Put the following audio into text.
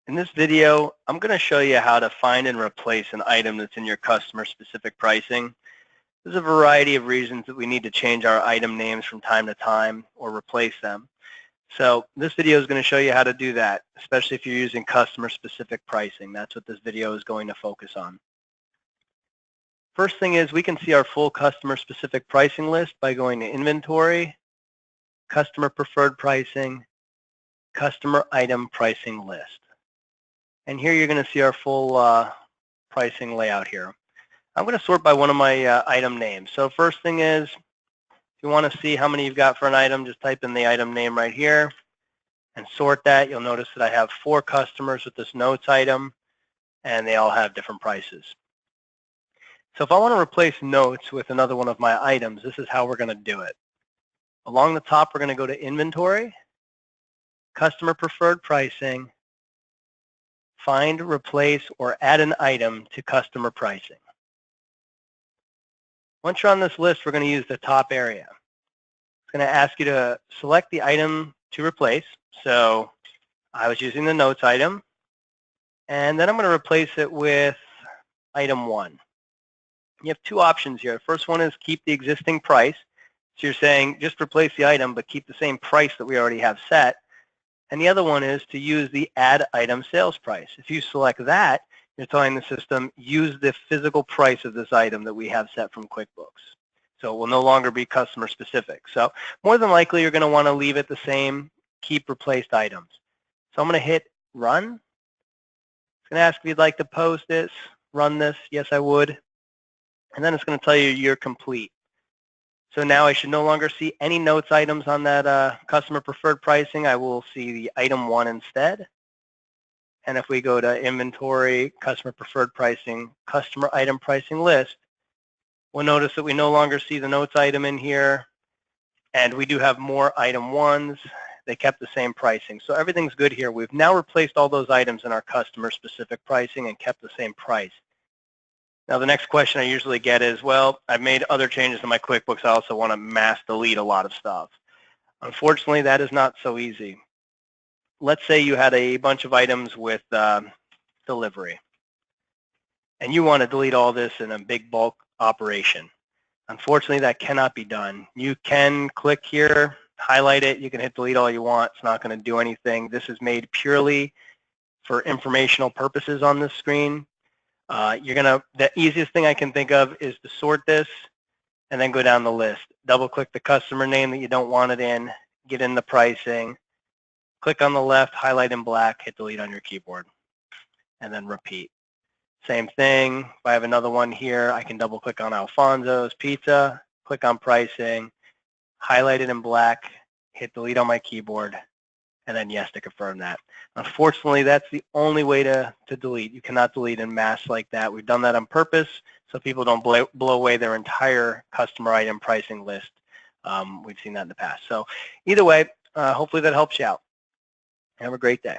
In this video, I'm going to show you how to find and replace an item that's in your customer-specific pricing. There's a variety of reasons that we need to change our item names from time to time or replace them. So this video is going to show you how to do that, especially if you're using customer-specific pricing. That's what this video is going to focus on. First thing is we can see our full customer-specific pricing list by going to Inventory, Customer Preferred Pricing, Customer Item Pricing List. And here you're going to see our full pricing layout here. I'm going to sort by one of my item names. So first thing is, if you want to see how many you've got for an item, just type in the item name right here and sort that. You'll notice that I have 4 customers with this notes item, and they all have different prices. So if I want to replace notes with another one of my items, this is how we're going to do it. Along the top, we're going to go to Inventory, Customer Preferred Pricing, Find, Replace, or Add an Item to Customer Pricing. Once you're on this list, we're going to use the top area. It's going to ask you to select the item to replace. So I was using the notes item, and then I'm going to replace it with item 1. You have 2 options here. The first one is keep the existing price. So you're saying just replace the item, but keep the same price that we already have set. And the other one is to use the add item sales price. If you select that, you're telling the system, use the physical price of this item that we have set from QuickBooks. So it will no longer be customer specific. So more than likely, you're going to want to leave it the same, keep replaced items. So I'm going to hit run. It's going to ask if you'd like to post this, run this. Yes, I would. And then it's going to tell you you're complete. So now I should no longer see any notes items on that customer preferred pricing. I will see the item 1 instead. And if we go to Inventory, Customer Preferred Pricing, Customer Item Pricing List, we'll notice that we no longer see the notes item in here. And we do have more item 1s. They kept the same pricing. So everything's good here. We've now replaced all those items in our customer specific pricing and kept the same price. Now, the next question I usually get is, well, I've made other changes to my QuickBooks. I also want to mass delete a lot of stuff. Unfortunately, that is not so easy. Let's say you had a bunch of items with delivery, and you want to delete all this in a big bulk operation. Unfortunately, that cannot be done. You can click here, highlight it. You can hit delete all you want. It's not going to do anything. This is made purely for informational purposes on this screen. The easiest thing I can think of is to sort this and then go down the list. Double click the customer name that you don't want it in, get in the pricing, click on the left, highlight in black, hit delete on your keyboard, and then repeat. Same thing, if I have another one here, I can double click on Alfonso's Pizza, click on pricing, highlight it in black, hit delete on my keyboard, and then yes to confirm that. Unfortunately, that's the only way to delete. You cannot delete in mass like that. We've done that on purpose so people don't blow away their entire customer item pricing list. We've seen that in the past. So either way, hopefully that helps you out. Have a great day.